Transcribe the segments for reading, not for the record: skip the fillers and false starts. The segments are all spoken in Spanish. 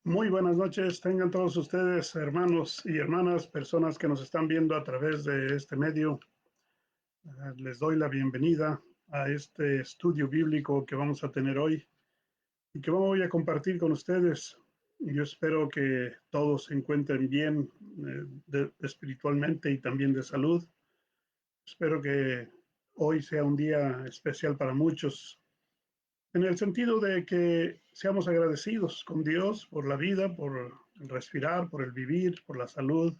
Muy buenas noches, tengan todos ustedes, hermanos y hermanas, personas que nos están viendo a través de este medio. Les doy la bienvenida a este estudio bíblico que vamos a tener hoy y que voy a compartir con ustedes. Yo espero que todos se encuentren bien espiritualmente y también de salud. Espero que hoy sea un día especial para muchos, en el sentido de que seamos agradecidos con Dios por la vida, por el respirar, por el vivir, por la salud,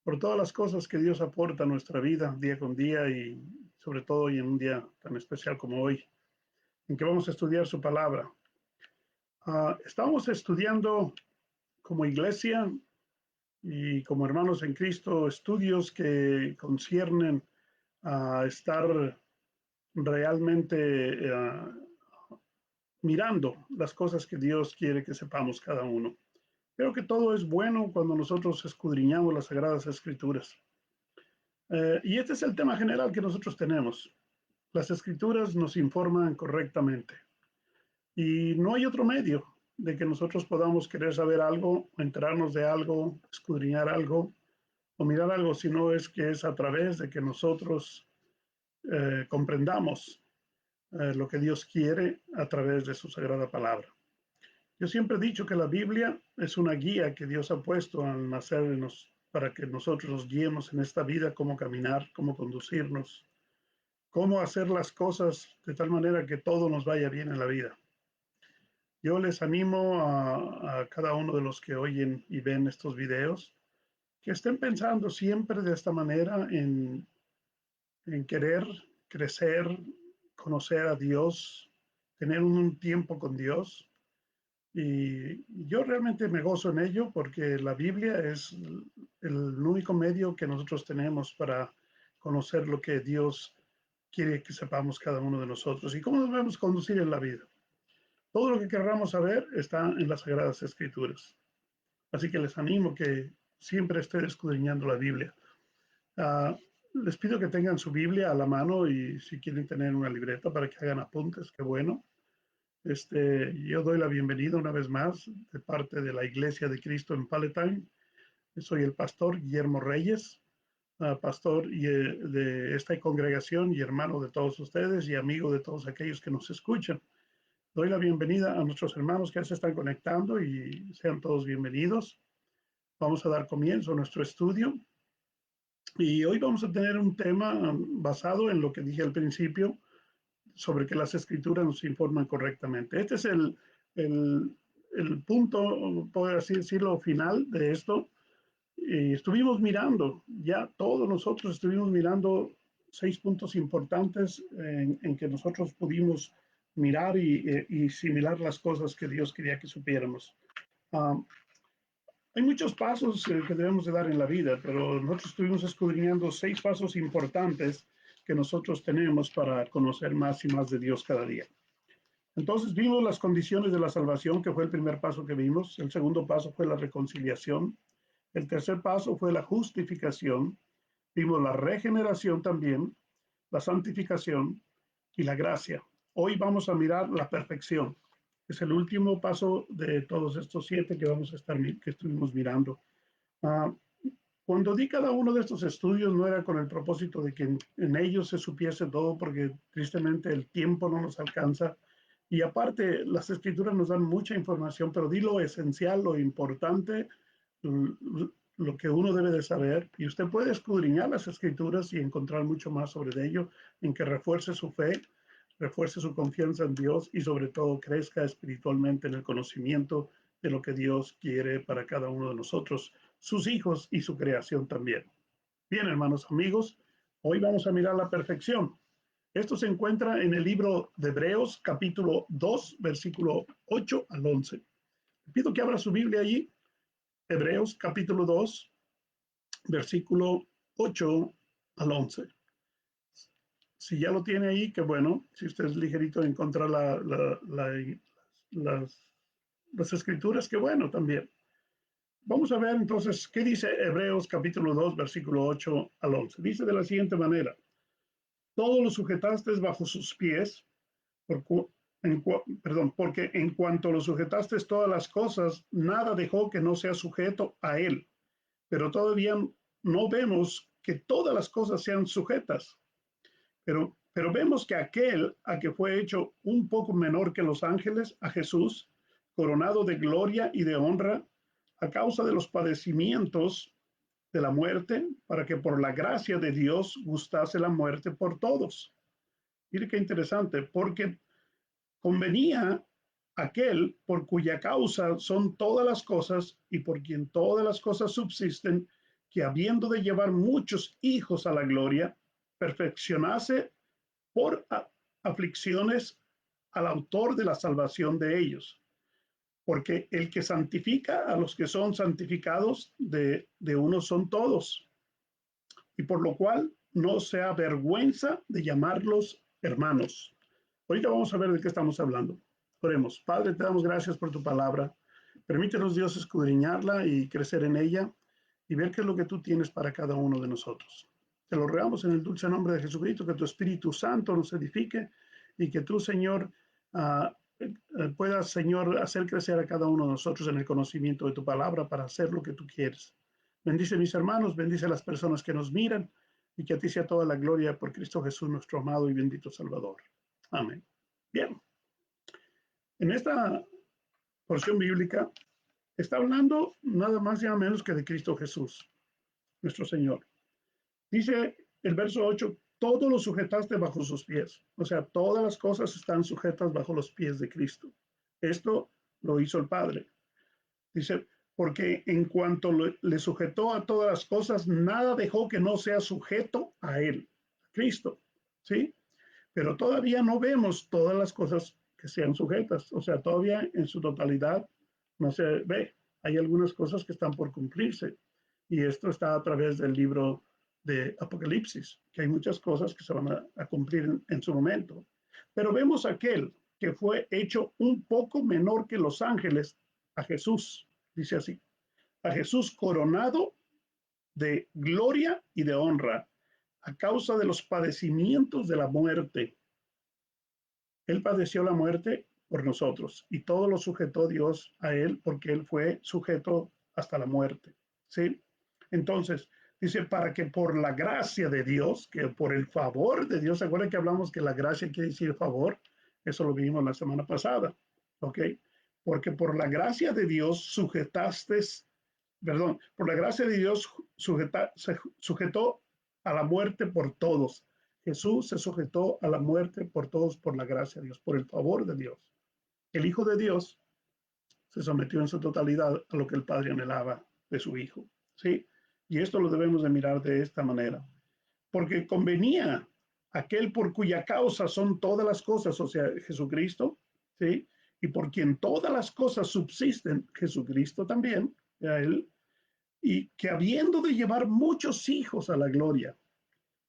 por todas las cosas que Dios aporta a nuestra vida día con día y sobre todo hoy en un día tan especial como hoy, en que vamos a estudiar su palabra. Estamos estudiando como iglesia y como hermanos en Cristo estudios que conciernen a estar realmente mirando las cosas que Dios quiere que sepamos cada uno. Creo que todo es bueno cuando nosotros escudriñamos las Sagradas Escrituras. Y este es el tema general que nosotros tenemos. Las Escrituras nos informan correctamente. Y no hay otro medio de que nosotros podamos querer saber algo, enterarnos de algo, escudriñar algo o mirar algo, sino es que es a través de que nosotros comprendamos lo que Dios quiere a través de su sagrada palabra. Yo siempre he dicho que la Biblia es una guía que Dios ha puesto al nacernos para que nosotros nos guiemos en esta vida, cómo caminar, cómo conducirnos, cómo hacer las cosas de tal manera que todo nos vaya bien en la vida. Yo les animo a cada uno de los que oyen y ven estos videos que estén pensando siempre de esta manera en querer crecer, conocer a Dios, tener un tiempo con Dios. Y yo realmente me gozo en ello porque la Biblia es el único medio que nosotros tenemos para conocer lo que Dios quiere que sepamos cada uno de nosotros y cómo nos debemos conducir en la vida. Todo lo que queramos saber está en las Sagradas Escrituras. Así que les animo que siempre estén escudriñando la Biblia. Uh, Les pido que tengan su Biblia a la mano y si quieren tener una libreta para que hagan apuntes, qué bueno. Yo doy la bienvenida una vez más de parte de la Iglesia de Cristo en Palatine. Soy el pastor Guillermo Reyes, pastor de esta congregación y hermano de todos ustedes y amigo de todos aquellos que nos escuchan. Doy la bienvenida a nuestros hermanos que se están conectando y sean todos bienvenidos. Vamos a dar comienzo a nuestro estudio y hoy vamos a tener un tema basado en lo que dije al principio, sobre que las escrituras nos informan correctamente. Este es el punto, por así decirlo, final de esto. Estuvimos mirando, ya todos nosotros estuvimos mirando 6 puntos importantes en que nosotros pudimos mirar y asimilar las cosas que Dios quería que supiéramos. Hay muchos pasos que debemos de dar en la vida, pero nosotros estuvimos escudriñando 6 pasos importantes que nosotros tenemos para conocer más y más de Dios cada día. Entonces vimos las condiciones de la salvación, que fue el primer paso que vimos. El segundo paso fue la reconciliación. El tercer paso fue la justificación. Vimos la regeneración también, la santificación y la gracia. Hoy vamos a mirar la perfección. Es el último paso de todos estos 7 que vamos a estar que estuvimos mirando. Cuando di cada uno de estos estudios no era con el propósito de que en ellos se supiese todo, porque tristemente el tiempo no nos alcanza. Y aparte, las escrituras nos dan mucha información, pero di lo esencial, lo importante, lo que uno debe de saber. Y usted puede escudriñar las escrituras y encontrar mucho más sobre ello, en que refuerce su fe, refuerce su confianza en Dios y sobre todo crezca espiritualmente en el conocimiento de lo que Dios quiere para cada uno de nosotros, sus hijos y su creación también. Bien, hermanos amigos, hoy vamos a mirar la perfección. Esto se encuentra en el libro de Hebreos, capítulo 2, versículo 8 al 11. Le pido que abra su Biblia allí, Hebreos, capítulo 2, versículo 8 al 11. Si ya lo tiene ahí, qué bueno. Si usted es ligerito en encontrar las escrituras, qué bueno también. Vamos a ver entonces qué dice Hebreos capítulo 2, versículo 8 al 11. Dice de la siguiente manera: todo lo sujetaste bajo sus pies, porque en cuanto lo sujetaste todas las cosas, nada dejó que no sea sujeto a él. Pero todavía no vemos que todas las cosas sean sujetas. Pero vemos que aquel a que fue hecho un poco menor que los ángeles, a Jesús, coronado de gloria y de honra, a causa de los padecimientos de la muerte, para que por la gracia de Dios gustase la muerte por todos. Mire qué interesante, porque convenía aquel por cuya causa son todas las cosas y por quien todas las cosas subsisten, que habiendo de llevar muchos hijos a la gloria, perfeccionase por aflicciones al autor de la salvación de ellos. Porque el que santifica a los que son santificados, de uno son todos. Y por lo cual no se avergüenza de llamarlos hermanos. Ahorita vamos a ver de qué estamos hablando. Oremos. Padre, te damos gracias por tu palabra. Permítenos, Dios, escudriñarla y crecer en ella y ver qué es lo que tú tienes para cada uno de nosotros. Te lo rogamos en el dulce nombre de Jesucristo, que tu Espíritu Santo nos edifique y que tú, Señor, puedas, Señor, hacer crecer a cada uno de nosotros en el conocimiento de tu palabra para hacer lo que tú quieres. Bendice mis hermanos, bendice a las personas que nos miran y que a ti sea toda la gloria por Cristo Jesús, nuestro amado y bendito Salvador. Amén. Bien, en esta porción bíblica está hablando nada más y nada menos que de Cristo Jesús, nuestro Señor. Dice el verso 8, todo lo sujetaste bajo sus pies. O sea, todas las cosas están sujetas bajo los pies de Cristo. Esto lo hizo el Padre. Dice, porque en cuanto le sujetó a todas las cosas, nada dejó que no sea sujeto a él, a Cristo. ¿Sí? Pero todavía no vemos todas las cosas que sean sujetas. O sea, todavía en su totalidad no se ve. Hay algunas cosas que están por cumplirse. Y esto está a través del libro de Apocalipsis, que hay muchas cosas que se van a cumplir en su momento. Pero vemos aquel que fue hecho un poco menor que los ángeles, a Jesús, dice así, a Jesús coronado de gloria y de honra a causa de los padecimientos de la muerte. Él padeció la muerte por nosotros y todo lo sujetó Dios a él porque él fue sujeto hasta la muerte. ¿Sí? Entonces, dice, para que por la gracia de Dios, que por el favor de Dios, ¿se acuerdan que hablamos que la gracia quiere decir favor? Eso lo vimos la semana pasada, ¿ok? Porque por la gracia de Dios por la gracia de Dios se sujetó a la muerte por todos. Jesús se sujetó a la muerte por todos por la gracia de Dios, por el favor de Dios. El Hijo de Dios se sometió en su totalidad a lo que el Padre anhelaba de su Hijo. ¿Sí? Y esto lo debemos de mirar de esta manera. Porque convenía aquel por cuya causa son todas las cosas, o sea, Jesucristo, ¿sí? Y por quien todas las cosas subsisten, Jesucristo también, a él, y que habiendo de llevar muchos hijos a la gloria.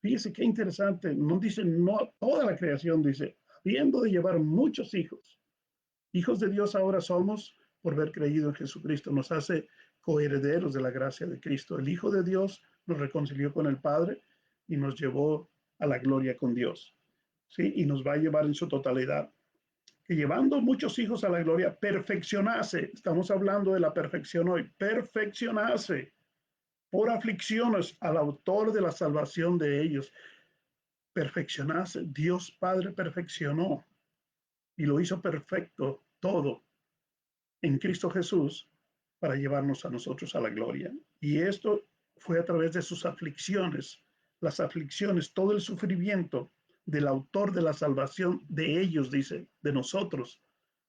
Fíjese qué interesante, no dice no toda la creación, dice, habiendo de llevar muchos hijos. Hijos de Dios ahora somos por haber creído en Jesucristo, nos hace coherederos de la gracia de Cristo. El Hijo de Dios nos reconcilió con el Padre y nos llevó a la gloria con Dios, ¿sí? Y nos va a llevar en su totalidad. Que llevando muchos hijos a la gloria, perfeccionase, estamos hablando de la perfección hoy, perfeccionase por aflicciones al autor de la salvación de ellos. Perfeccionase, Dios Padre perfeccionó y lo hizo perfecto todo en Cristo Jesús para llevarnos a nosotros a la gloria. Y esto fue a través de sus aflicciones, las aflicciones, todo el sufrimiento del autor de la salvación de ellos, dice, de nosotros,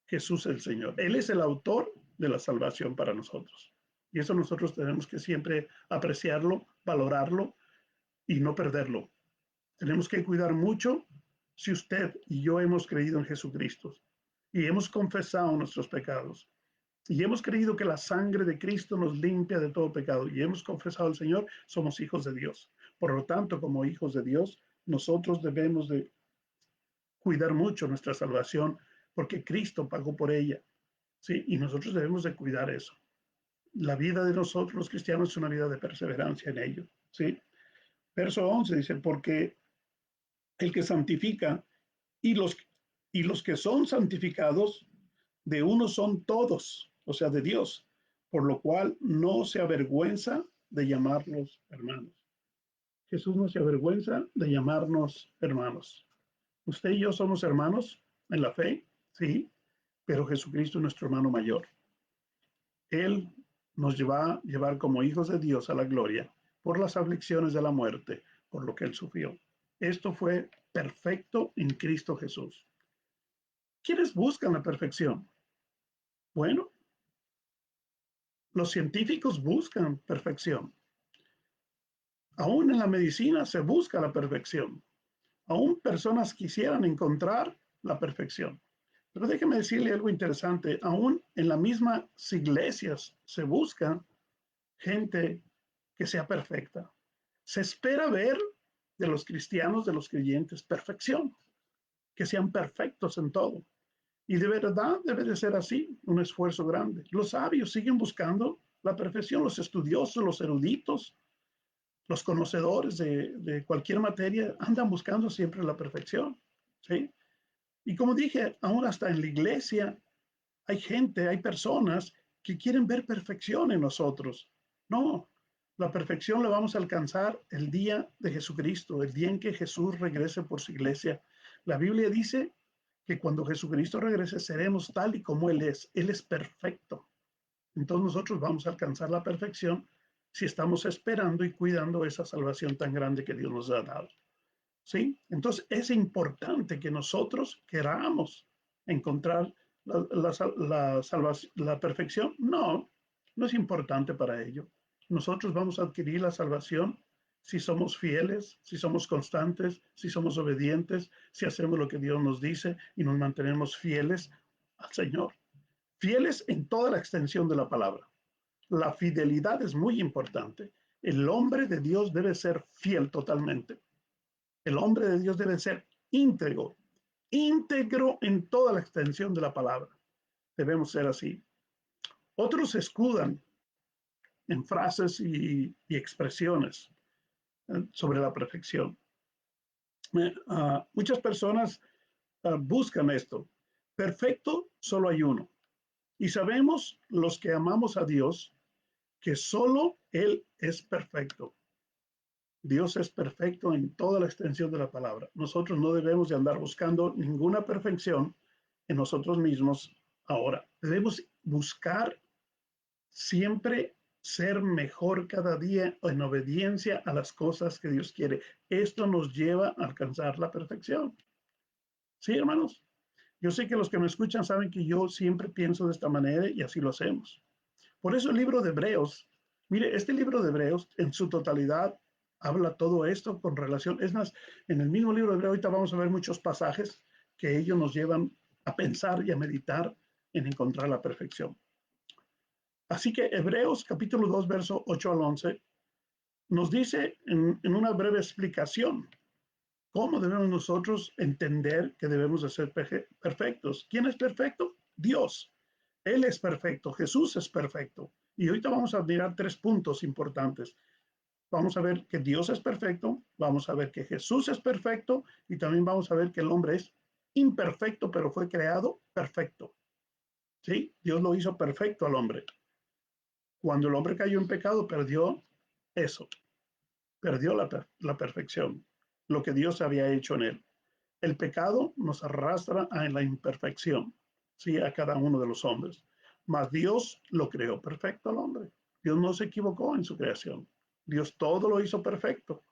Jesús el Señor. Él es el autor de la salvación para nosotros. Y eso nosotros tenemos que siempre apreciarlo, valorarlo y no perderlo. Tenemos que cuidar mucho si usted y yo hemos creído en Jesucristo y hemos confesado nuestros pecados y hemos creído que la sangre de Cristo nos limpia de todo pecado y hemos confesado al Señor, somos hijos de Dios. Por lo tanto, como hijos de Dios, nosotros debemos de cuidar mucho nuestra salvación porque Cristo pagó por ella, ¿sí? Y nosotros debemos de cuidar eso. La vida de nosotros los cristianos es una vida de perseverancia en ello, ¿sí? Verso 11 dice, porque el que santifica y los Y los que son santificados, de uno son todos, o sea, de Dios, por lo cual no se avergüenza de llamarlos hermanos. Jesús no se avergüenza de llamarnos hermanos. Usted y yo somos hermanos en la fe, sí, pero Jesucristo es nuestro hermano mayor. Él nos va a llevar como hijos de Dios a la gloria por las aflicciones de la muerte, por lo que Él sufrió. Esto fue perfecto en Cristo Jesús. ¿Quiénes buscan la perfección? Bueno, los científicos buscan perfección. Aún en la medicina se busca la perfección. Aún personas quisieran encontrar la perfección. Pero déjeme decirle algo interesante. Aún en las mismas iglesias se busca gente que sea perfecta. Se espera ver de los cristianos, de los creyentes, perfección, que sean perfectos en todo. Y de verdad debe de ser así, un esfuerzo grande. Los sabios siguen buscando la perfección, los estudiosos, los eruditos, los conocedores de cualquier materia andan buscando siempre la perfección. ¿Sí? Y como dije, aún hasta en la iglesia hay gente, hay personas que quieren ver perfección en nosotros. No, la perfección la vamos a alcanzar el día de Jesucristo, el día en que Jesús regrese por su iglesia. La Biblia dice que cuando Jesucristo regrese seremos tal y como Él es. Él es perfecto. Entonces nosotros vamos a alcanzar la perfección si estamos esperando y cuidando esa salvación tan grande que Dios nos ha dado. ¿Sí? Entonces es importante que nosotros queramos encontrar la perfección. No, no es importante para ello. Nosotros vamos a adquirir la salvación si somos fieles, si somos constantes, si somos obedientes, si hacemos lo que Dios nos dice y nos mantenemos fieles al Señor. Fieles en toda la extensión de la palabra. La fidelidad es muy importante. El hombre de Dios debe ser fiel totalmente. El hombre de Dios debe ser íntegro, íntegro en toda la extensión de la palabra. Debemos ser así. Otros se escudan en frases y expresiones sobre la perfección. Muchas personas buscan esto. Perfecto, solo hay uno. Y sabemos los que amamos a Dios que solo Él es perfecto. Dios es perfecto en toda la extensión de la palabra. Nosotros no debemos de andar buscando ninguna perfección en nosotros mismos ahora. Debemos buscar siempre ser mejor cada día en obediencia a las cosas que Dios quiere. Esto nos lleva a alcanzar la perfección. ¿Sí, hermanos? Yo sé que los que me escuchan saben que yo siempre pienso de esta manera y así lo hacemos. Por eso el libro de Hebreos, mire, este libro de Hebreos en su totalidad habla todo esto con relación, es más, en el mismo libro de Hebreos ahorita vamos a ver muchos pasajes que ellos nos llevan a pensar y a meditar en encontrar la perfección. Así que Hebreos capítulo 2, verso 8 al 11, nos dice en una breve explicación cómo debemos nosotros entender que debemos de ser perfectos. ¿Quién es perfecto? Dios. Él es perfecto, Jesús es perfecto. Y ahorita vamos a mirar tres puntos importantes. Vamos a ver que Dios es perfecto, vamos a ver que Jesús es perfecto y también vamos a ver que el hombre es imperfecto, pero fue creado perfecto. ¿Sí? Dios lo hizo perfecto al hombre. Cuando el hombre cayó en pecado, perdió eso, perdió la perfección, lo que Dios había hecho en él. El pecado nos arrastra a la imperfección, ¿sí? A cada uno de los hombres. Mas Dios lo creó perfecto al hombre. Dios no se equivocó en su creación. Dios todo lo hizo perfecto.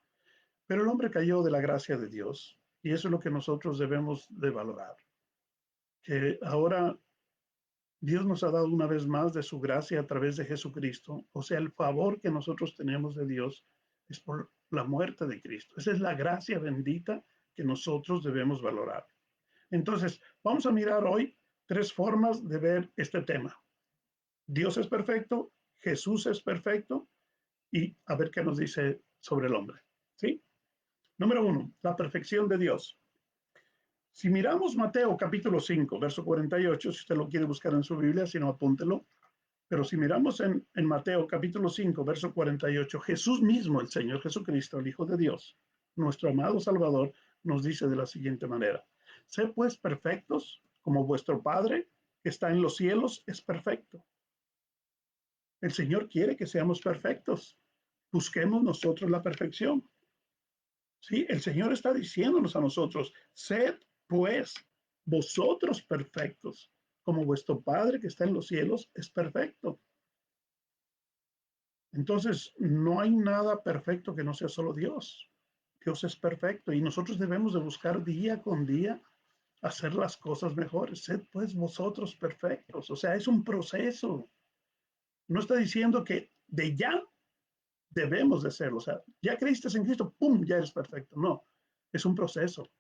Pero el hombre cayó de la gracia de Dios. Y eso es lo que nosotros debemos de valorar. Que ahora Dios nos ha dado una vez más de su gracia a través de Jesucristo. O sea, el favor que nosotros tenemos de Dios es por la muerte de Cristo. Esa es la gracia bendita que nosotros debemos valorar. Entonces, vamos a mirar hoy tres formas de ver este tema. Dios es perfecto, Jesús es perfecto y a ver qué nos dice sobre el hombre. ¿Sí? Número uno, la perfección de Dios. Si miramos Mateo capítulo 5, verso 48, si usted lo quiere buscar en su Biblia, si no, apúntelo. Pero si miramos en Mateo capítulo 5, verso 48, Jesús mismo, el Señor Jesucristo, el Hijo de Dios, nuestro amado Salvador, nos dice de la siguiente manera. Sed pues perfectos, como vuestro Padre que está en los cielos es perfecto. El Señor quiere que seamos perfectos. Busquemos nosotros la perfección. Sí, el Señor está diciéndonos a nosotros, sed pues vosotros perfectos, como vuestro Padre que está en los cielos es perfecto. Entonces, no hay nada perfecto que no sea solo Dios. Dios es perfecto y nosotros debemos de buscar día con día hacer las cosas mejores. Sed pues vosotros perfectos. O sea, es un proceso. No está diciendo que de ya debemos de serlo. O sea, ya creíste en Cristo, ¡pum!, ya eres perfecto. No, es un proceso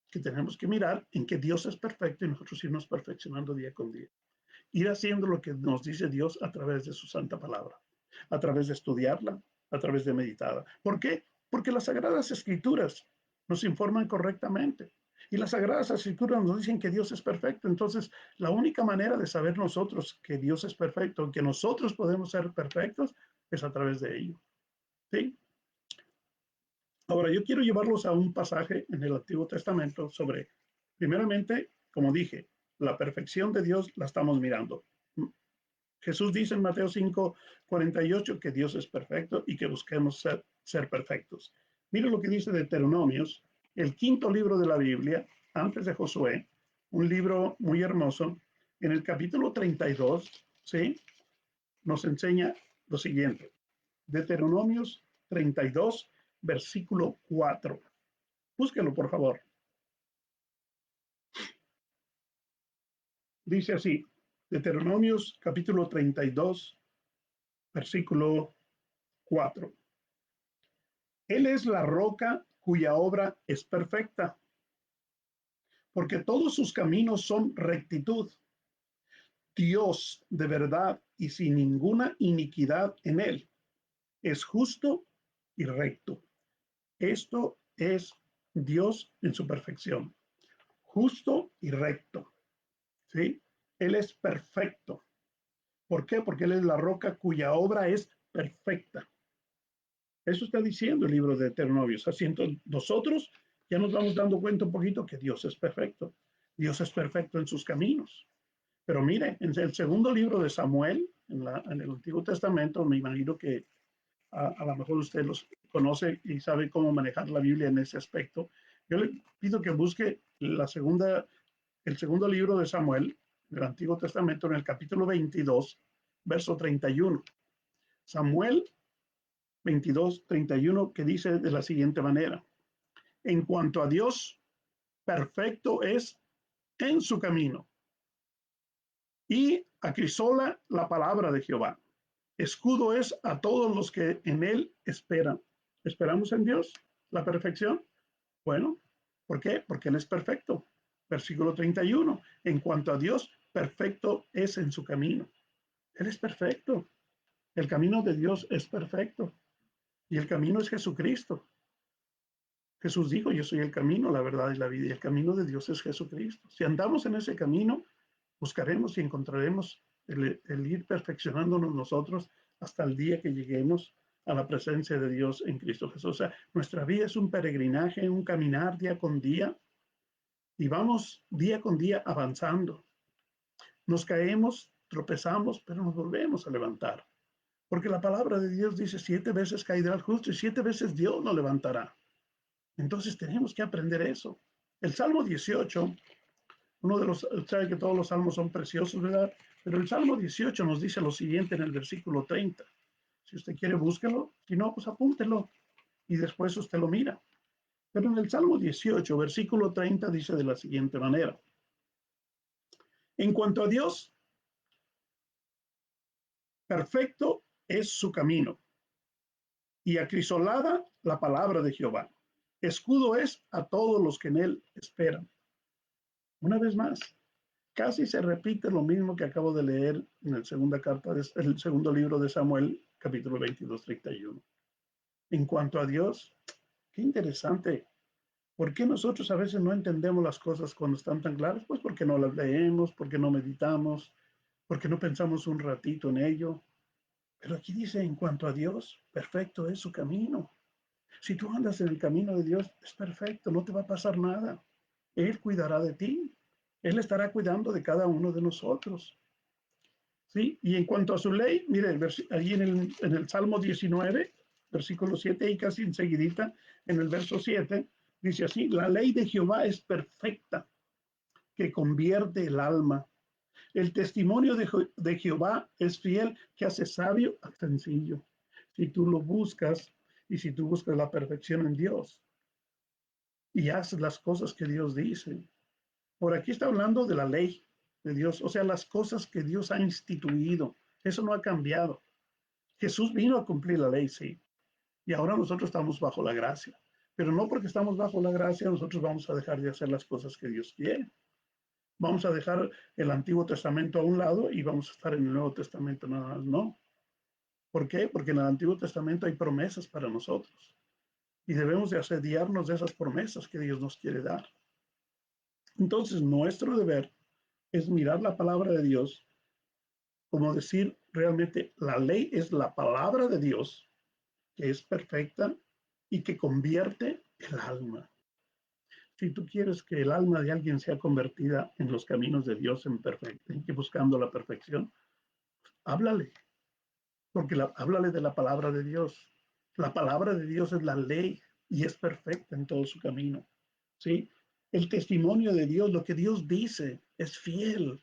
que tenemos que mirar en que Dios es perfecto y nosotros irnos perfeccionando día con día. Ir haciendo lo que nos dice Dios a través de su santa palabra, a través de estudiarla, a través de meditarla. ¿Por qué? Porque las Sagradas Escrituras nos informan correctamente. Y las Sagradas Escrituras nos dicen que Dios es perfecto. Entonces, la única manera de saber nosotros que Dios es perfecto, que nosotros podemos ser perfectos, es a través de ello. ¿Sí? Ahora, yo quiero llevarlos a un pasaje en el Antiguo Testamento sobre, primeramente, como dije, la perfección de Dios la estamos mirando. Jesús dice en Mateo 5:48 que Dios es perfecto y que busquemos ser perfectos. Mira lo que dice Deuteronomios, el quinto libro de la Biblia, antes de Josué, un libro muy hermoso. En el capítulo 32, ¿sí?, nos enseña lo siguiente. Deuteronomios 32, versículo 4. Búsquelo, por favor. Dice así, Deuteronomios capítulo 32, versículo 4. Él es la roca cuya obra es perfecta, porque todos sus caminos son rectitud. Dios de verdad y sin ninguna iniquidad en él. Es justo y recto. Esto es Dios en su perfección. Justo y recto. ¿Sí? Él es perfecto. ¿Por qué? Porque Él es la roca cuya obra es perfecta. Eso está diciendo el libro de Deuteronomios. Así entonces nosotros ya nos vamos dando cuenta un poquito que Dios es perfecto. Dios es perfecto en sus caminos. Pero mire, en el segundo libro de Samuel, en el Antiguo Testamento, me imagino que a lo mejor usted los conoce y sabe cómo manejar la Biblia en ese aspecto. Yo le pido que busque el segundo libro de Samuel, del Antiguo Testamento, en el capítulo 22, verso 31. Samuel 22:31, que dice de la siguiente manera: en cuanto a Dios, perfecto es en su camino, y acrisola la palabra de Jehová. Escudo es a todos los que en él esperan. ¿Esperamos en Dios la perfección? Bueno, ¿por qué? Porque Él es perfecto. Versículo 31. En cuanto a Dios, perfecto es en su camino. Él es perfecto. El camino de Dios es perfecto. Y el camino es Jesucristo. Jesús dijo, yo soy el camino, la verdad y la vida. Y el camino de Dios es Jesucristo. Si andamos en ese camino, buscaremos y encontraremos el ir perfeccionándonos nosotros hasta el día que lleguemos a la presencia de Dios en Cristo Jesús. O sea, nuestra vida es un peregrinaje, un caminar día con día, y vamos día con día avanzando. Nos caemos, tropezamos, pero nos volvemos a levantar. Porque la palabra de Dios dice 7 veces caerá el justo y 7 veces Dios lo levantará. Entonces tenemos que aprender eso. El Salmo 18, uno de los, sabe que todos los salmos son preciosos, ¿verdad? Pero el Salmo 18 nos dice lo siguiente en el versículo 30. Si usted quiere, búsquelo. Si no, pues apúntelo y después usted lo mira. Pero en el Salmo 18, versículo 30 dice de la siguiente manera: en cuanto a Dios, perfecto es su camino, y acrisolada la palabra de Jehová. Escudo es a todos los que en él esperan. Una vez más, casi se repite lo mismo que acabo de leer en el segundo libro de Samuel, capítulo 22:31. En cuanto a Dios, qué interesante. ¿Por qué nosotros a veces no entendemos las cosas cuando están tan claras? Pues porque no las leemos, porque no meditamos, porque no pensamos un ratito en ello. Pero aquí dice, en cuanto a Dios, perfecto es su camino. Si tú andas en el camino de Dios, es perfecto, no te va a pasar nada. Él cuidará de ti. Él estará cuidando de cada uno de nosotros. ¿Sí? Y en cuanto a su ley, mire, allí en el Salmo 19, versículo 7, y casi enseguidita, en el verso 7, dice así, la ley de Jehová es perfecta, que convierte el alma. El testimonio de Jehová es fiel, que hace sabio al sencillo. Si tú lo buscas y si tú buscas la perfección en Dios y haces las cosas que Dios dice. Por aquí está hablando de la ley de Dios, o sea, las cosas que Dios ha instituido. Eso no ha cambiado. Jesús vino a cumplir la ley, sí. Y ahora nosotros estamos bajo la gracia. Pero no porque estamos bajo la gracia, nosotros vamos a dejar de hacer las cosas que Dios quiere. Vamos a dejar el Antiguo Testamento a un lado y vamos a estar en el Nuevo Testamento nada más. No. ¿Por qué? Porque en el Antiguo Testamento hay promesas para nosotros. Y debemos de asediarnos de esas promesas que Dios nos quiere dar. Entonces, nuestro deber es mirar la palabra de Dios, como decir realmente la ley es la palabra de Dios, que es perfecta y que convierte el alma. Si tú quieres que el alma de alguien sea convertida en los caminos de Dios en perfecto y buscando la perfección, háblale, porque háblale de la palabra de Dios. La palabra de Dios es la ley y es perfecta en todo su camino. ¿Sí? El testimonio de Dios, lo que Dios dice, es fiel.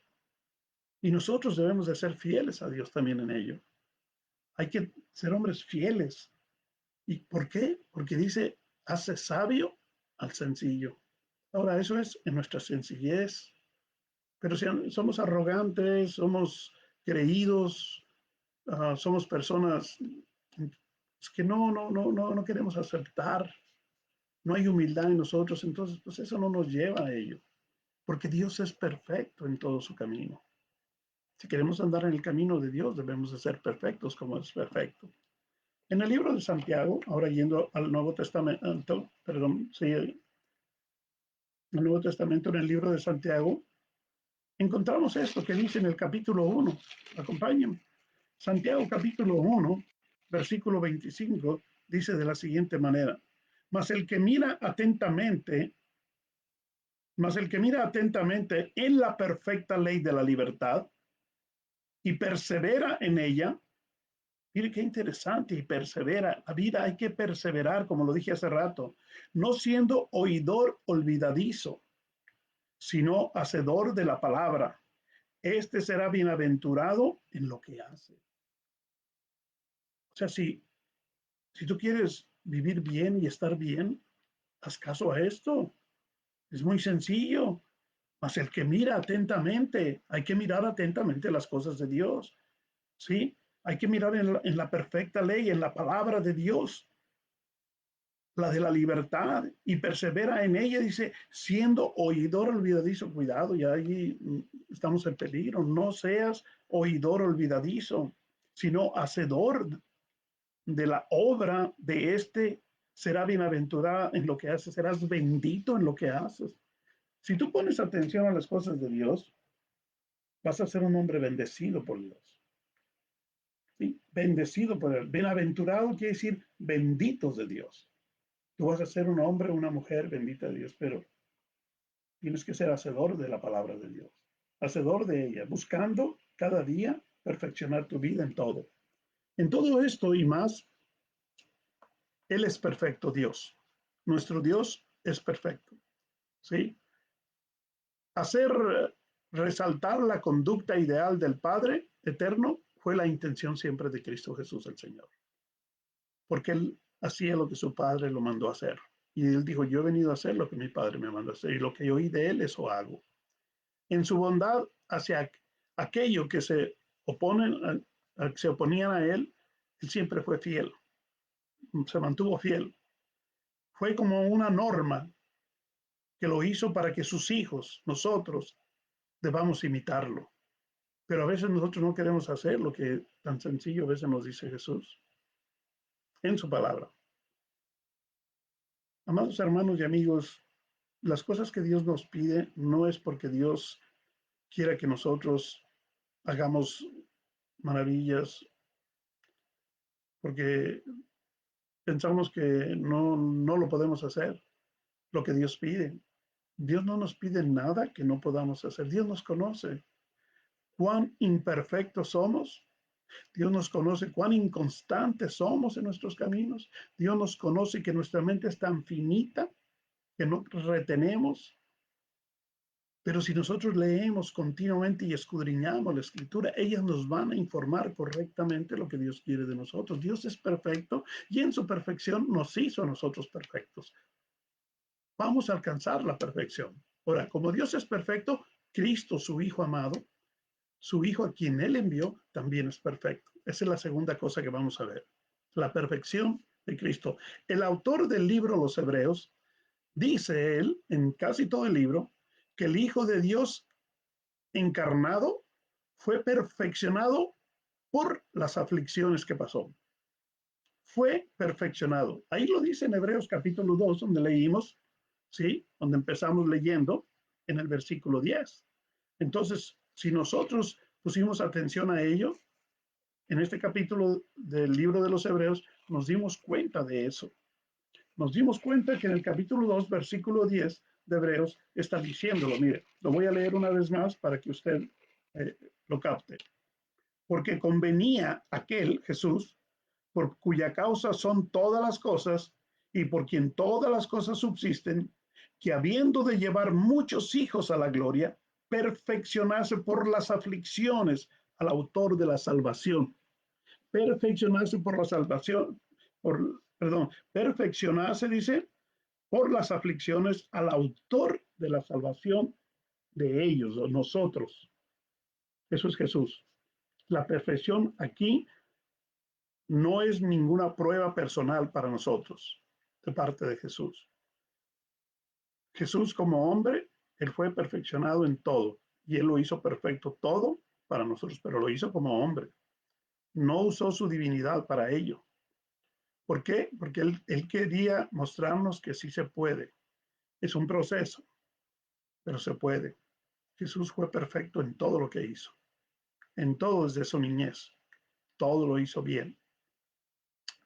Y nosotros debemos de ser fieles a Dios también en ello. Hay que ser hombres fieles. ¿Y por qué? Porque dice, hace sabio al sencillo. Ahora, eso es en nuestra sencillez. Pero si somos arrogantes, somos creídos, somos personas que no queremos aceptar, no hay humildad en nosotros, entonces pues eso no nos lleva a ello, porque Dios es perfecto en todo su camino. Si queremos andar en el camino de Dios, debemos de ser perfectos como es perfecto. En el libro de Santiago, ahora yendo al Nuevo Testamento, perdón, sí, el Nuevo Testamento en el libro de Santiago, encontramos esto que dice en el capítulo 1. Acompáñenme. Santiago capítulo 1, versículo 25, dice de la siguiente manera, mas el que mira atentamente, mas el que mira atentamente en la perfecta ley de la libertad y persevera en ella, mire qué interesante, y persevera. La vida hay que perseverar, como lo dije hace rato, no siendo oidor olvidadizo, sino hacedor de la palabra. Este será bienaventurado en lo que hace. O sea, si tú quieres vivir bien y estar bien, haz caso a esto. Es muy sencillo. Mas el que mira atentamente, hay que mirar atentamente las cosas de Dios. ¿Sí? Hay que mirar en la perfecta ley, en la palabra de Dios, la de la libertad, y persevera en ella, dice, siendo oidor olvidadizo, cuidado, ya ahí estamos en peligro, no seas oidor olvidadizo, sino hacedor de la obra de este, será bienaventurada en lo que haces, serás bendito en lo que haces. Si tú pones atención a las cosas de Dios, vas a ser un hombre bendecido por Dios. ¿Sí? Bendecido por Él. Bienaventurado quiere decir benditos de Dios. Tú vas a ser un hombre o una mujer bendita de Dios, pero tienes que ser hacedor de la palabra de Dios, hacedor de ella, buscando cada día perfeccionar tu vida en todo. En todo esto y más, Él es perfecto Dios. Nuestro Dios es perfecto. ¿Sí? Hacer resaltar la conducta ideal del Padre eterno fue la intención siempre de Cristo Jesús el Señor, porque Él hacía lo que su Padre lo mandó a hacer. Y Él dijo, yo he venido a hacer lo que mi Padre me mandó a hacer, y lo que oí de Él, eso hago. En su bondad hacia aquello que se oponen, se oponían a Él, Él siempre fue fiel, se mantuvo fiel. Fue como una norma que lo hizo para que sus hijos, nosotros, debamos imitarlo. Pero a veces nosotros no queremos hacer lo que tan sencillo a veces nos dice Jesús en su palabra. Amados hermanos y amigos, las cosas que Dios nos pide no es porque Dios quiera que nosotros hagamos maravillas, porque pensamos que no lo podemos hacer, lo que Dios pide. Dios no nos pide nada que no podamos hacer. Dios nos conoce cuán imperfectos somos. Dios nos conoce cuán inconstantes somos en nuestros caminos. Dios nos conoce que nuestra mente es tan finita que no retenemos. Pero si nosotros leemos continuamente y escudriñamos la escritura, ellas nos van a informar correctamente lo que Dios quiere de nosotros. Dios es perfecto y en su perfección nos hizo a nosotros perfectos. Vamos a alcanzar la perfección. Ahora, como Dios es perfecto, Cristo, su Hijo amado, su Hijo a quien Él envió, también es perfecto. Esa es la segunda cosa que vamos a ver. La perfección de Cristo. El autor del libro Los Hebreos dice él en casi todo el libro que el Hijo de Dios encarnado fue perfeccionado por las aflicciones que pasó. Fue perfeccionado. Ahí lo dice en Hebreos capítulo 2, donde leímos, ¿sí? Donde empezamos leyendo en el versículo 10. Entonces, si nosotros pusimos atención a ello, en este capítulo del libro de los Hebreos, nos dimos cuenta de eso. Nos dimos cuenta que en el capítulo 2, versículo 10 de Hebreos, está diciéndolo. Mire, lo voy a leer una vez más para que usted lo capte. Porque convenía aquel Jesús, por cuya causa son todas las cosas y por quien todas las cosas subsisten, que habiendo de llevar muchos hijos a la gloria, perfeccionarse por las aflicciones al autor de la salvación. Perfeccionarse por la salvación, perfeccionarse, dice, por las aflicciones al autor de la salvación de ellos, o nosotros. Eso es Jesús. La perfección aquí no es ninguna prueba personal para nosotros de parte de Jesús. Jesús como hombre, él fue perfeccionado en todo y él lo hizo perfecto todo para nosotros, pero lo hizo como hombre. No usó su divinidad para ello. ¿Por qué? Porque él quería mostrarnos que sí se puede. Es un proceso, pero se puede. Jesús fue perfecto en todo lo que hizo, en todo desde su niñez. Todo lo hizo bien,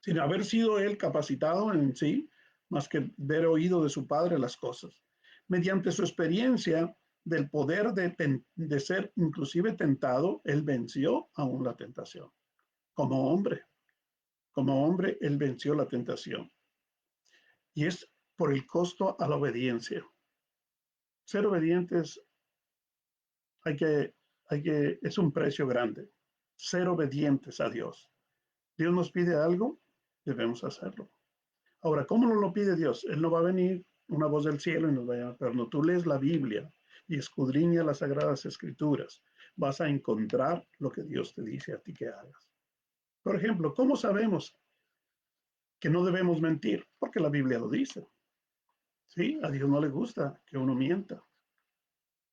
sin haber sido él capacitado en sí, más que ver oído de su padre las cosas. Mediante su experiencia del poder de ser inclusive tentado, él venció aún la tentación. Como hombre, él venció la tentación. Y es por el costo a la obediencia. Ser obedientes es un precio grande. Ser obedientes a Dios. Dios nos pide algo, debemos hacerlo. Ahora, ¿cómo nos lo pide Dios? Él no va a venir una voz del cielo y nos va a llamar, pero no, tú lees la Biblia y escudriña las Sagradas Escrituras, vas a encontrar lo que Dios te dice a ti que hagas. Por ejemplo, ¿cómo sabemos que no debemos mentir? Porque la Biblia lo dice. ¿Sí? A Dios no le gusta que uno mienta.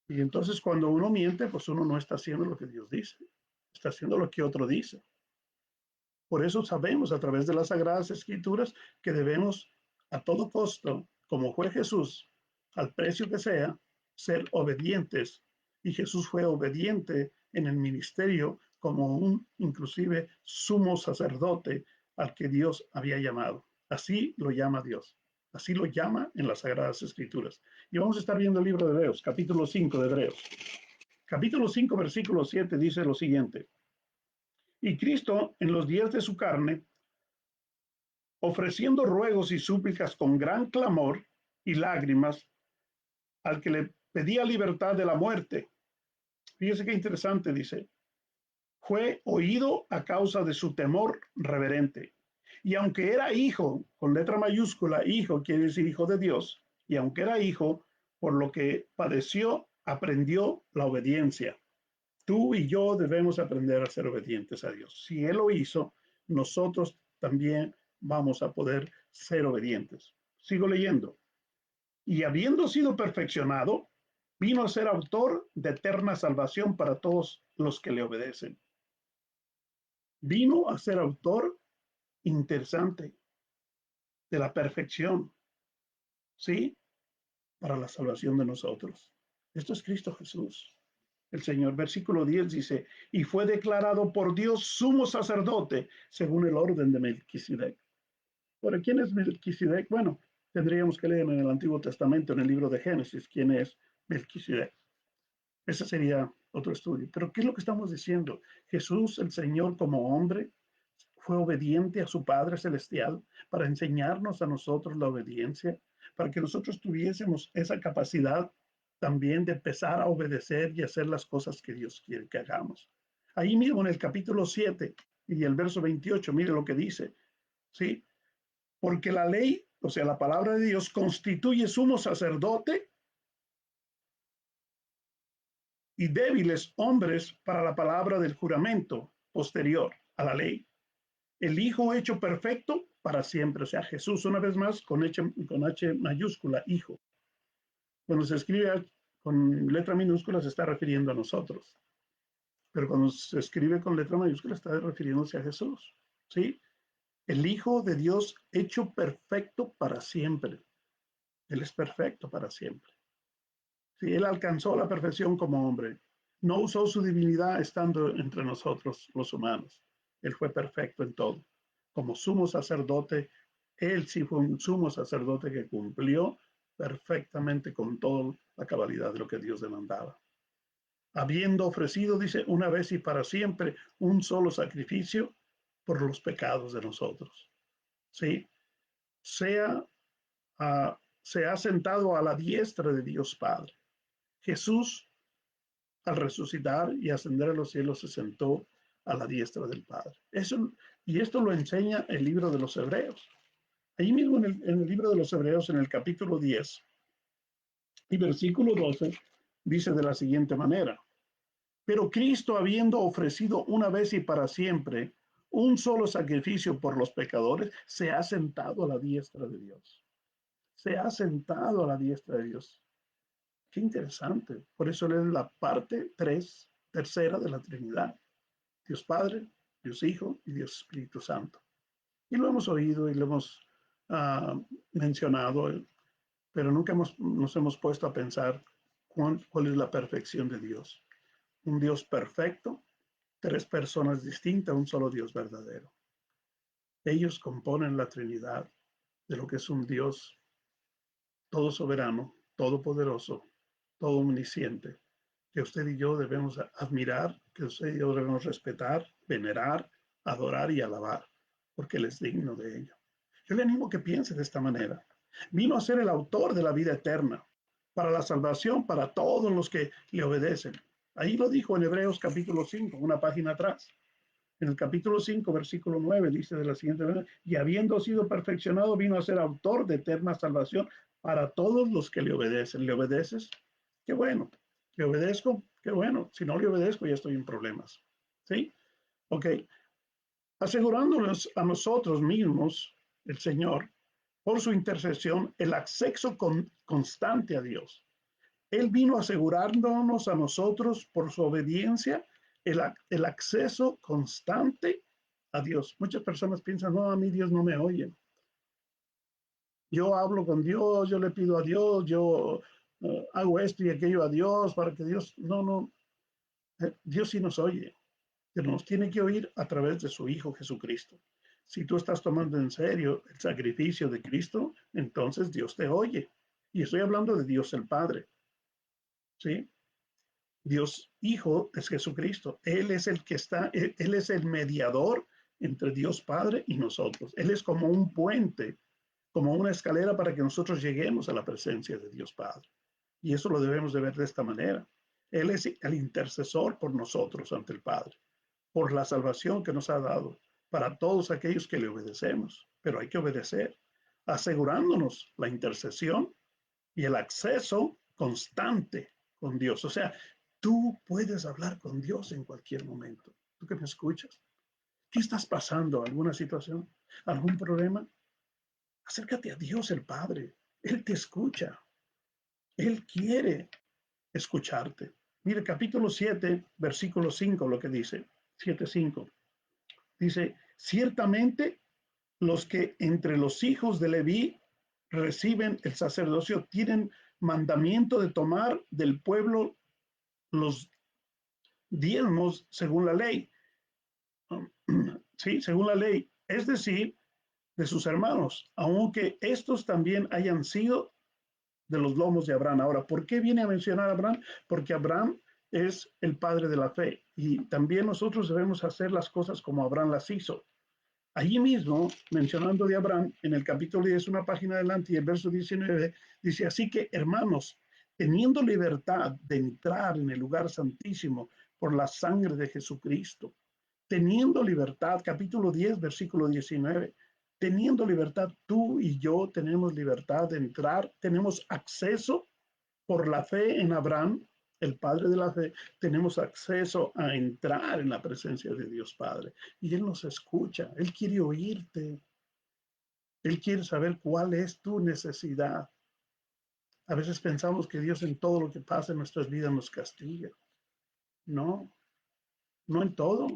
Y entonces cuando uno miente, pues uno no está haciendo lo que Dios dice, está haciendo lo que otro dice. Por eso sabemos a través de las Sagradas Escrituras que debemos a todo costo, como fue Jesús, al precio que sea, ser obedientes. Y Jesús fue obediente en el ministerio como un inclusive sumo sacerdote al que Dios había llamado. Así lo llama Dios. Así lo llama en las Sagradas Escrituras. Y vamos a estar viendo el libro de Hebreos, capítulo 5 de Hebreos. Capítulo 5, versículo 7 dice lo siguiente. Y Cristo, en los días de su carne, ofreciendo ruegos y súplicas con gran clamor y lágrimas al que le pedía libertad de la muerte. Fíjese qué interesante, dice, fue oído a causa de su temor reverente. Y aunque era hijo, con letra mayúscula, hijo quiere decir hijo de Dios, y aunque era hijo, por lo que padeció, aprendió la obediencia. Tú y yo debemos aprender a ser obedientes a Dios. Si Él lo hizo, nosotros también vamos a poder ser obedientes. Sigo leyendo. Y habiendo sido perfeccionado, vino a ser autor de eterna salvación para todos los que le obedecen. Vino a ser autor interesante de la perfección, ¿sí? Para la salvación de nosotros. Esto es Cristo Jesús. El Señor, versículo 10 dice, y fue declarado por Dios sumo sacerdote según el orden de Melquisedec. ¿Por quién es Melquisedec? Bueno, Tendríamos que leer en el Antiguo Testamento, en el libro de Génesis, quién es Melquisedec. Ese sería otro estudio. Pero ¿qué es lo que estamos diciendo? Jesús, el Señor como hombre, fue obediente a su Padre Celestial para enseñarnos a nosotros la obediencia, para que nosotros tuviésemos esa capacidad también de empezar a obedecer y hacer las cosas que Dios quiere que hagamos. Ahí mismo en el capítulo 7 y el verso 28, mire lo que dice, ¿sí? Porque la ley, o sea, la palabra de Dios constituye sumo sacerdote y débiles hombres para la palabra del juramento posterior a la ley. El Hijo hecho perfecto para siempre, o sea, Jesús, una vez más, con H mayúscula, Hijo. Cuando se escribe con letra minúscula se está refiriendo a nosotros, pero cuando se escribe con letra mayúscula está refiriéndose a Jesús, ¿sí? El Hijo de Dios hecho perfecto para siempre. Él es perfecto para siempre. Sí, él alcanzó la perfección como hombre. No usó su divinidad estando entre nosotros, los humanos. Él fue perfecto en todo. Como sumo sacerdote, él sí fue un sumo sacerdote que cumplió perfectamente con toda la cabalidad de lo que Dios demandaba. Habiendo ofrecido, dice, una vez y para siempre, un solo sacrificio por los pecados de nosotros. ¿Sí? Sea, se ha sentado a la diestra de Dios Padre. Jesús, al resucitar y ascender a los cielos, se sentó a la diestra del Padre. Eso, y esto lo enseña el libro de los Hebreos. Ahí mismo en el libro de los Hebreos, en el capítulo 10 y versículo 12, dice de la siguiente manera: pero Cristo, habiendo ofrecido una vez y para siempre un solo sacrificio por los pecadores, se ha sentado a la diestra de Dios. Se ha sentado a la diestra de Dios. Qué interesante. Por eso él es la parte tercera de la Trinidad. Dios Padre, Dios Hijo y Dios Espíritu Santo. Y lo hemos oído y lo hemos mencionado, pero nunca nos hemos puesto a pensar cuál es la perfección de Dios. Un Dios perfecto, tres personas distintas, un solo Dios verdadero. Ellos componen la Trinidad de lo que es un Dios todo soberano, todopoderoso, todo omnisciente, que usted y yo debemos admirar, que usted y yo debemos respetar, venerar, adorar y alabar, porque Él es digno de ello. Yo le animo a que piense de esta manera. Vino a ser el autor de la vida eterna, para la salvación, para todos los que le obedecen. Ahí lo dijo en Hebreos capítulo 5, una página atrás. En el capítulo 5, versículo 9, dice de la siguiente manera: y habiendo sido perfeccionado, vino a ser autor de eterna salvación para todos los que le obedecen. ¿Le obedeces? Qué bueno. ¿Le obedezco? Qué bueno. Si no le obedezco, ya estoy en problemas. ¿Sí? Ok. Asegurándonos a nosotros mismos, el Señor, por su intercesión, el acceso constante a Dios. Él vino asegurándonos a nosotros por su obediencia el acceso constante a Dios. Muchas personas piensan, no, a mí Dios no me oye. Yo hablo con Dios, yo le pido a Dios, yo hago esto y aquello a Dios para que Dios, no, no, Dios sí nos oye, pero nos tiene que oír a través de su Hijo Jesucristo. Si tú estás tomando en serio el sacrificio de Cristo, entonces Dios te oye. Y estoy hablando de Dios el Padre, ¿sí? Dios Hijo es Jesucristo. Él es el que está, Él es el mediador entre Dios Padre y nosotros. Él es como un puente, como una escalera para que nosotros lleguemos a la presencia de Dios Padre. Y eso lo debemos de ver de esta manera. Él es el intercesor por nosotros ante el Padre, por la salvación que nos ha dado para todos aquellos que le obedecemos. Pero hay que obedecer, asegurándonos la intercesión y el acceso constante con Dios. O sea, tú puedes hablar con Dios en cualquier momento. Tú que me escuchas. ¿Qué estás pasando? ¿Alguna situación? ¿Algún problema? Acércate a Dios el Padre. Él te escucha. Él quiere escucharte. Mire, capítulo 7, versículo 5, lo que dice. 7:5. Dice, ciertamente los que entre los hijos de Leví reciben el sacerdocio tienen mandamiento de tomar del pueblo los diezmos según la ley. Sí, según la ley. Es decir, de sus hermanos, aunque estos también hayan sido de los lomos de Abraham. Ahora, ¿por qué viene a mencionar a Abraham? Porque Abraham es el padre de la fe y también nosotros debemos hacer las cosas como Abraham las hizo. Allí mismo, mencionando de Abraham, en el capítulo 10, una página adelante y el verso 19, dice, así que hermanos, teniendo libertad de entrar en el lugar santísimo por la sangre de Jesucristo, teniendo libertad, capítulo 10, versículo 19, teniendo libertad, tú y yo tenemos libertad de entrar, tenemos acceso por la fe en Abraham, el padre de la fe, tenemos acceso a entrar en la presencia de Dios Padre. Y Él nos escucha, Él quiere oírte, Él quiere saber cuál es tu necesidad. A veces pensamos que Dios en todo lo que pasa en nuestras vidas nos castiga. No, no en todo.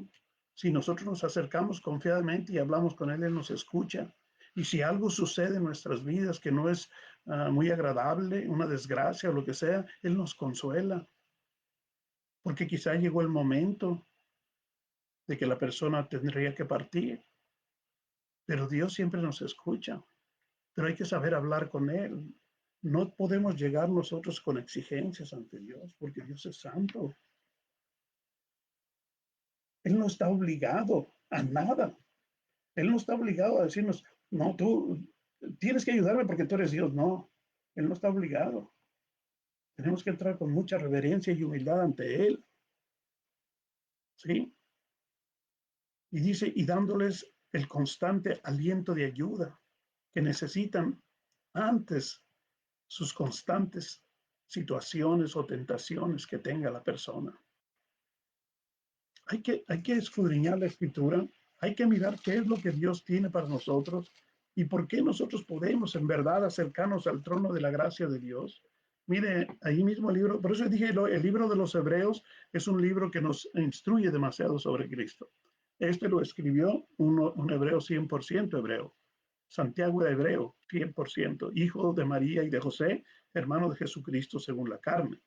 Si nosotros nos acercamos confiadamente y hablamos con Él, Él nos escucha. Y si algo sucede en nuestras vidas que no es muy agradable, una desgracia o lo que sea, Él nos consuela. Porque quizá llegó el momento de que la persona tendría que partir, pero Dios siempre nos escucha, pero hay que saber hablar con Él. No podemos llegar nosotros con exigencias ante Dios, porque Dios es santo. Él no está obligado a nada. Él no está obligado a decirnos, no, tú tienes que ayudarme porque tú eres Dios. No, Él no está obligado. Tenemos que entrar con mucha reverencia y humildad ante Él. ¿Sí? Y dice, y dándoles el constante aliento de ayuda que necesitan antes sus constantes situaciones o tentaciones que tenga la persona. Hay que escudriñar la escritura, hay que mirar qué es lo que Dios tiene para nosotros y por qué nosotros podemos en verdad acercarnos al trono de la gracia de Dios. Mire, ahí mismo el libro, por eso dije, el libro de los Hebreos es un libro que nos instruye demasiado sobre Cristo. Este lo escribió un hebreo 100% hebreo. Santiago era hebreo, 100%, hijo de María y de José, hermano de Jesucristo según la carne.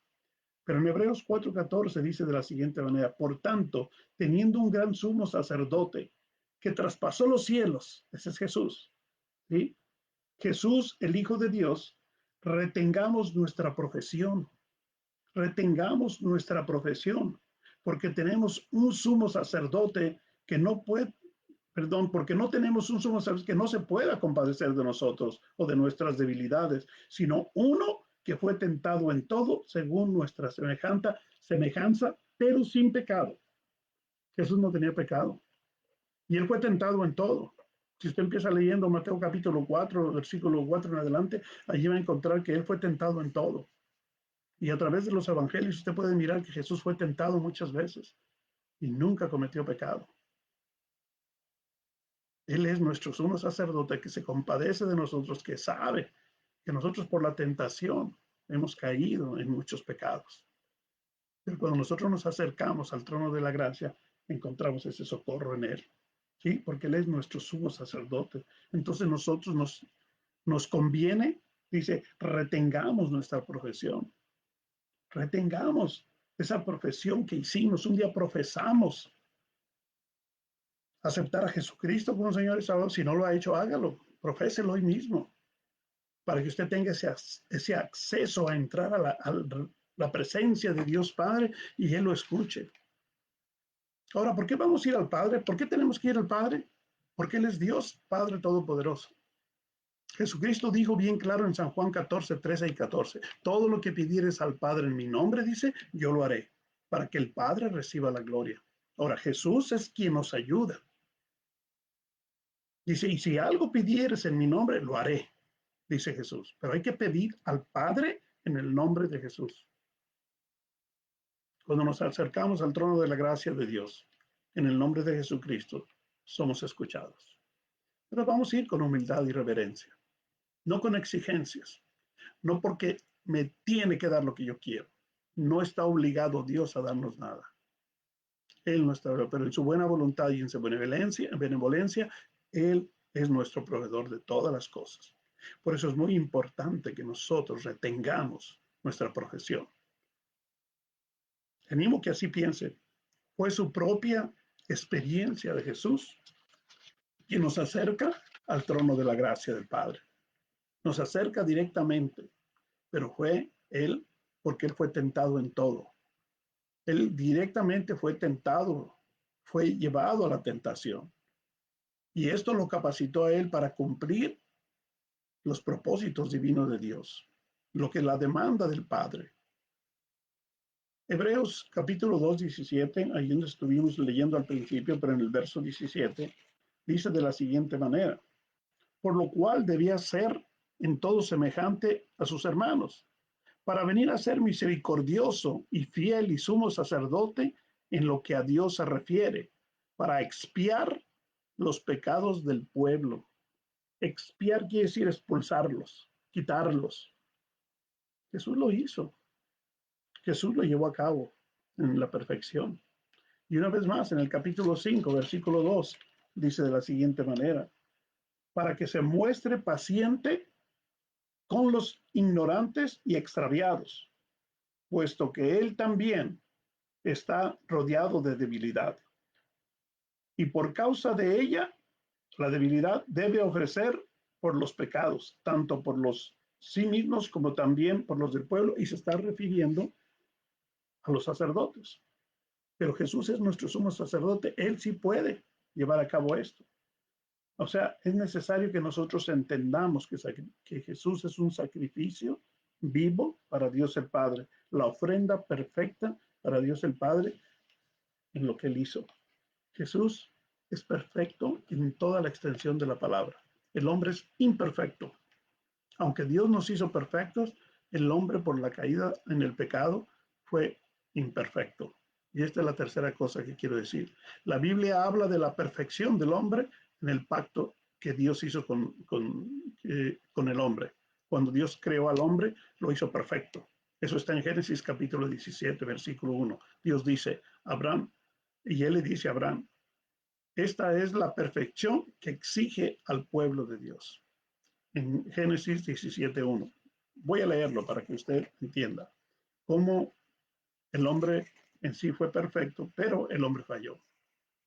Pero en Hebreos 4:14 dice de la siguiente manera, por tanto, teniendo un gran sumo sacerdote que traspasó los cielos, ese es Jesús, ¿sí? Jesús, el Hijo de Dios, retengamos nuestra profesión, retengamos nuestra profesión, porque tenemos un sumo sacerdote que no puede, perdón, porque no tenemos un sumo sacerdote que no se pueda compadecer de nosotros o de nuestras debilidades, sino uno que fue tentado en todo según nuestra semejanza, pero sin pecado. Jesús no tenía pecado. Y él fue tentado en todo. Si usted empieza leyendo Mateo capítulo 4, versículo 4 en adelante, allí va a encontrar que él fue tentado en todo. Y a través de los evangelios usted puede mirar que Jesús fue tentado muchas veces y nunca cometió pecado. Él es nuestro sumo sacerdote que se compadece de nosotros, que sabe que nosotros por la tentación hemos caído en muchos pecados. Pero cuando nosotros nos acercamos al trono de la gracia, encontramos ese socorro en Él. ¿Sí? Porque Él es nuestro sumo sacerdote. Entonces nosotros nos conviene, dice, retengamos nuestra profesión. Retengamos esa profesión que hicimos. Un día profesamos aceptar a Jesucristo como Señor y Salvador. Si no lo ha hecho, hágalo. Proféselo hoy mismo para que usted tenga ese acceso a entrar a la presencia de Dios Padre y Él lo escuche. Ahora, ¿por qué vamos a ir al Padre? ¿Por qué tenemos que ir al Padre? Porque Él es Dios, Padre Todopoderoso. Jesucristo dijo bien claro en San Juan 14, 13 y 14, todo lo que pidieres al Padre en mi nombre, dice, yo lo haré, para que el Padre reciba la gloria. Ahora, Jesús es quien nos ayuda. Dice, y si algo pidieres en mi nombre, lo haré, dice Jesús. Pero hay que pedir al Padre en el nombre de Jesús. Cuando nos acercamos al trono de la gracia de Dios, en el nombre de Jesucristo, somos escuchados. Pero vamos a ir con humildad y reverencia, no con exigencias, no porque me tiene que dar lo que yo quiero. No está obligado Dios a darnos nada. Él no está, pero en su buena voluntad y en su benevolencia, Él es nuestro proveedor de todas las cosas. Por eso es muy importante que nosotros retengamos nuestra profesión. Animo que así piense. Fue su propia experiencia de Jesús quien nos acerca al trono de la gracia del Padre. Nos acerca directamente, pero fue Él porque Él fue tentado en todo. Él directamente fue tentado, fue llevado a la tentación. Y esto lo capacitó a Él para cumplir los propósitos divinos de Dios, lo que la demanda del Padre. Hebreos capítulo 2, 17, ahí donde estuvimos leyendo al principio, pero en el verso 17, dice de la siguiente manera: por lo cual debía ser en todo semejante a sus hermanos, para venir a ser misericordioso y fiel y sumo sacerdote en lo que a Dios se refiere, para expiar los pecados del pueblo. Expiar quiere decir expulsarlos, quitarlos. Jesús lo hizo. Jesús lo llevó a cabo en la perfección. Y una vez más, en el capítulo 5, versículo 2, dice de la siguiente manera: para que se muestre paciente con los ignorantes y extraviados, puesto que él también está rodeado de debilidad. Y por causa de ella, la debilidad debe ofrecer por los pecados, tanto por los sí mismos como también por los del pueblo, y se está refiriendo a los sacerdotes. Pero Jesús es nuestro sumo sacerdote, Él sí puede llevar a cabo esto. O sea, es necesario que nosotros entendamos que Jesús es un sacrificio vivo para Dios el Padre, la ofrenda perfecta para Dios el Padre en lo que Él hizo. Jesús es perfecto en toda la extensión de la palabra. El hombre es imperfecto. Aunque Dios nos hizo perfectos, el hombre por la caída en el pecado fue imperfecto. Y esta es la tercera cosa que quiero decir. La Biblia habla de la perfección del hombre en el pacto que Dios hizo con el hombre. Cuando Dios creó al hombre, lo hizo perfecto. Eso está en Génesis capítulo 17, versículo 1. Dios dice, Abraham, y él le dice a Abraham, esta es la perfección que exige al pueblo de Dios. En Génesis 17:1. Voy a leerlo para que usted entienda cómo el hombre en sí fue perfecto, pero el hombre falló,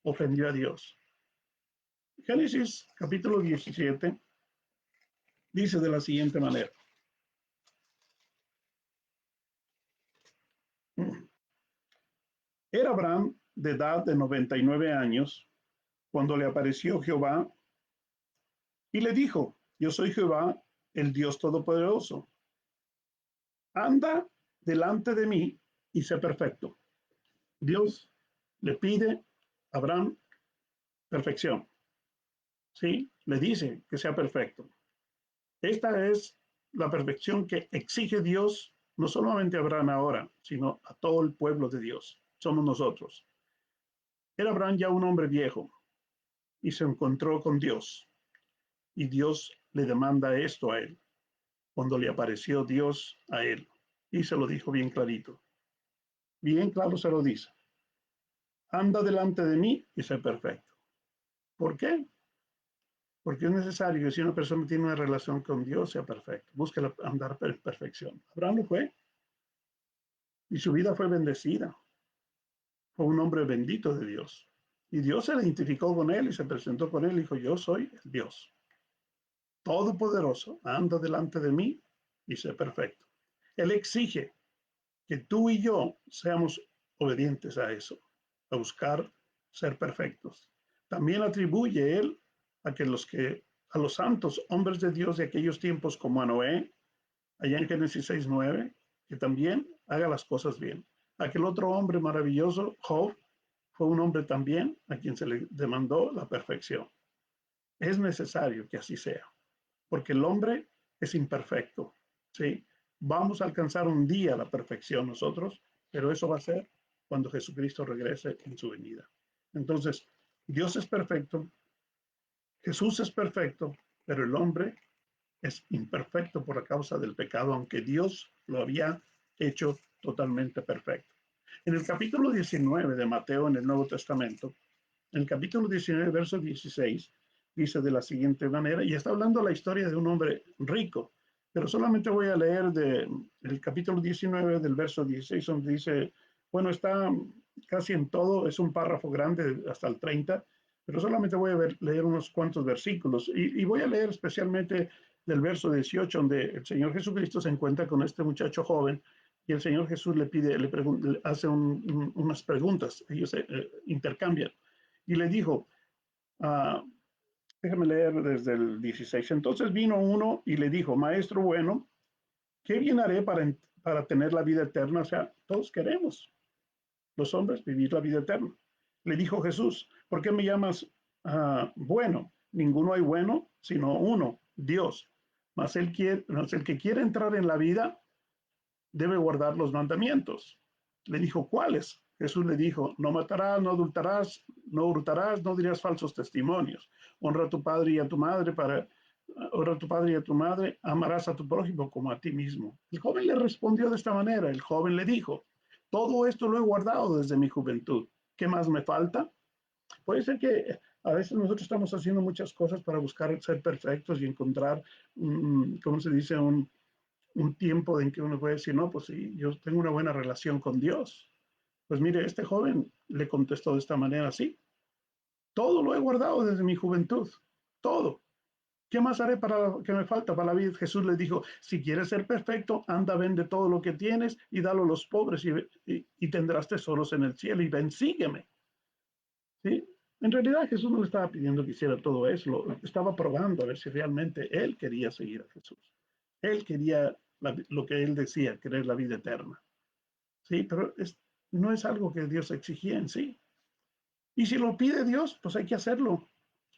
ofendió a Dios. Génesis capítulo 17 dice de la siguiente manera: era Abraham de edad de 99 años cuando le apareció Jehová y le dijo, yo soy Jehová, el Dios Todopoderoso. Anda delante de mí y sé perfecto. Dios le pide a Abraham perfección. ¿Sí? Le dice que sea perfecto. Esta es la perfección que exige Dios, no solamente a Abraham ahora, sino a todo el pueblo de Dios. Somos nosotros. Era Abraham ya un hombre viejo y se encontró con Dios. Y Dios le demanda esto a él, cuando le apareció Dios a él. Y se lo dijo bien clarito. Bien claro se lo dice. Anda delante de mí y sé perfecto. ¿Por qué? Porque es necesario que si una persona tiene una relación con Dios sea perfecto. Busque andar en perfección. Abraham lo fue y su vida fue bendecida. Fue un hombre bendito de Dios. Y Dios se identificó con él y se presentó con él y dijo, yo soy el Dios Todopoderoso. Anda delante de mí y sé perfecto. Él exige que tú y yo seamos obedientes a eso, a buscar ser perfectos. También atribuye él a los santos hombres de Dios de aquellos tiempos como a Noé, allá en Génesis 6:9, que también haga las cosas bien. Aquel otro hombre maravilloso, Job, fue un hombre también a quien se le demandó la perfección. Es necesario que así sea, porque el hombre es imperfecto, ¿sí? Vamos a alcanzar un día la perfección nosotros, pero eso va a ser cuando Jesucristo regrese en su venida. Entonces, Dios es perfecto, Jesús es perfecto, pero el hombre es imperfecto por la causa del pecado, aunque Dios lo había hecho totalmente perfecto. En el capítulo 19 de Mateo en el Nuevo Testamento, en el capítulo 19, verso 16, dice de la siguiente manera, y está hablando la historia de un hombre rico, pero solamente voy a leer el capítulo 19 del verso 16, donde dice, bueno, está casi en todo, es un párrafo grande hasta el 30, pero solamente voy a leer unos cuantos versículos y voy a leer especialmente del verso 18, donde el Señor Jesucristo se encuentra con este muchacho joven y el Señor Jesús le pide, le hace unas preguntas, ellos intercambian y le dijo, uh, déjame leer desde el 16. Entonces vino uno y le dijo, maestro bueno, ¿qué bien haré para tener la vida eterna? O sea, todos queremos, los hombres, vivir la vida eterna. Le dijo Jesús, ¿por qué me llamas bueno? Ninguno hay bueno, sino uno, Dios. Mas el que quiere entrar en la vida debe guardar los mandamientos. Le dijo, ¿cuáles? Jesús le dijo, no matarás, no adulterarás, no hurtarás, no dirás falsos testimonios. Honra a tu padre y a tu madre honra a tu padre y a tu madre, amarás a tu prójimo como a ti mismo. El joven le respondió de esta manera. El joven le dijo, todo esto lo he guardado desde mi juventud. ¿Qué más me falta? Puede ser que a veces nosotros estamos haciendo muchas cosas para buscar ser perfectos y encontrar, ¿cómo se dice? Un tiempo en que uno puede decir, no, pues sí, yo tengo una buena relación con Dios. Pues mire, este joven le contestó de esta manera, sí, todo lo he guardado desde mi juventud, todo. ¿Qué más haré para que me falta para la vida? Jesús le dijo, si quieres ser perfecto, anda, vende todo lo que tienes y dalo a los pobres y tendrás tesoros en el cielo y ven, sígueme. ¿Sí? En realidad Jesús no le estaba pidiendo que hiciera todo eso, lo estaba probando a ver si realmente él quería seguir a Jesús. Él quería lo que él decía, querer la vida eterna. Sí, pero no es algo que Dios exigía en sí. Y si lo pide Dios, pues hay que hacerlo.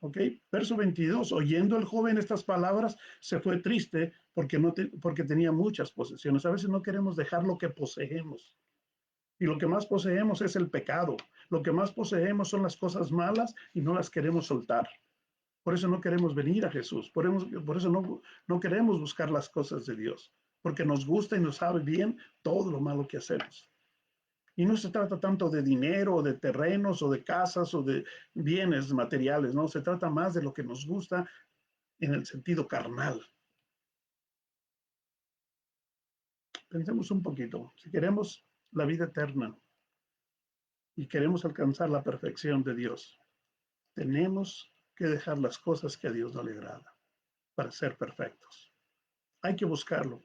¿Ok? Verso 22. Oyendo el joven estas palabras, se fue triste porque tenía muchas posesiones. A veces no queremos dejar lo que poseemos. Y lo que más poseemos es el pecado. Lo que más poseemos son las cosas malas y no las queremos soltar. Por eso no queremos venir a Jesús. Por eso no queremos buscar las cosas de Dios. Porque nos gusta y nos sabe bien todo lo malo que hacemos. Y no se trata tanto de dinero, o de terrenos, o de casas, o de bienes materiales, no, se trata más de lo que nos gusta en el sentido carnal. Pensemos un poquito, si queremos la vida eterna y queremos alcanzar la perfección de Dios, tenemos que dejar las cosas que a Dios no le agrada para ser perfectos. Hay que buscarlo.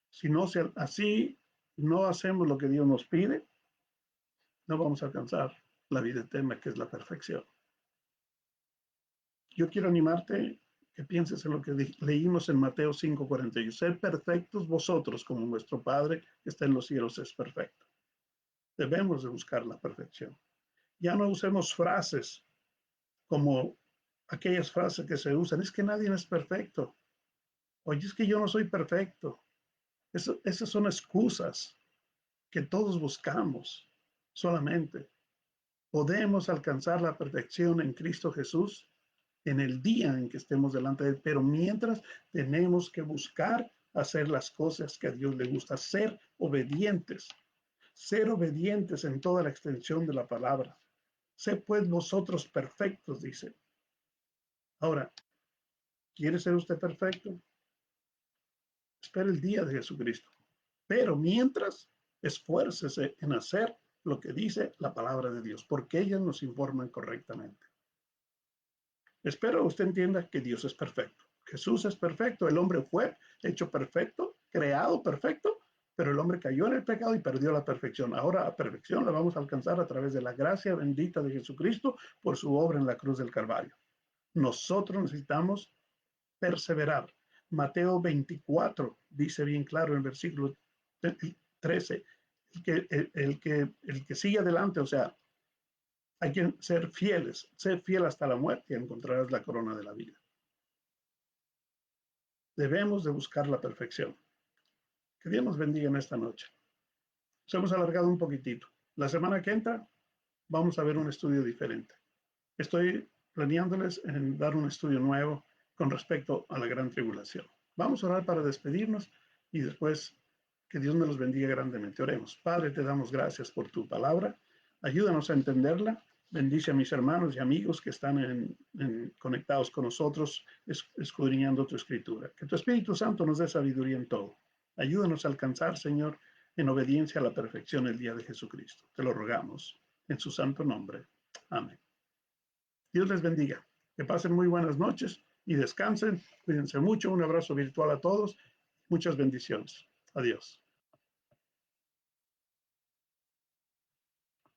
Si no así no hacemos lo que Dios nos pide, no vamos a alcanzar la vida eterna, que es la perfección. Yo quiero animarte que pienses en lo que leímos en Mateo 5:41. Sed perfectos vosotros como vuestro Padre que está en los cielos es perfecto. Debemos de buscar la perfección. Ya no usemos frases como aquellas frases que se usan. Es que nadie es perfecto. Oye, es que yo no soy perfecto. Esas son excusas que todos buscamos solamente. Podemos alcanzar la perfección en Cristo Jesús en el día en que estemos delante de Él, pero mientras tenemos que buscar hacer las cosas que a Dios le gusta, ser obedientes en toda la extensión de la palabra. Sé pues vosotros perfectos, dice. Ahora, ¿quiere ser usted perfecto? Espera el día de Jesucristo. Pero mientras, esfuércese en hacer lo que dice la palabra de Dios, porque ellas nos informan correctamente. Espero usted entienda que Dios es perfecto. Jesús es perfecto. El hombre fue hecho perfecto, creado perfecto, pero el hombre cayó en el pecado y perdió la perfección. Ahora la perfección la vamos a alcanzar a través de la gracia bendita de Jesucristo por su obra en la cruz del Calvario. Nosotros necesitamos perseverar. Mateo 24 dice bien claro en el versículo 13, el que sigue adelante, o sea, hay que ser fieles, ser fiel hasta la muerte y encontrarás la corona de la vida. Debemos de buscar la perfección. Que Dios nos bendiga en esta noche. Nos hemos alargado un poquitito. La semana que entra vamos a ver un estudio diferente. Estoy planeándoles en dar un estudio nuevo con respecto a la gran tribulación. Vamos a orar para despedirnos y después que Dios me los bendiga grandemente. Oremos. Padre, te damos gracias por tu palabra. Ayúdanos a entenderla. Bendice a mis hermanos y amigos que están conectados con nosotros, escudriñando tu escritura. Que tu Espíritu Santo nos dé sabiduría en todo. Ayúdanos a alcanzar, Señor, en obediencia a la perfección el día de Jesucristo. Te lo rogamos en su santo nombre. Amén. Dios les bendiga. Que pasen muy buenas noches y descansen. Cuídense mucho. Un abrazo virtual a todos. Muchas bendiciones. Adiós.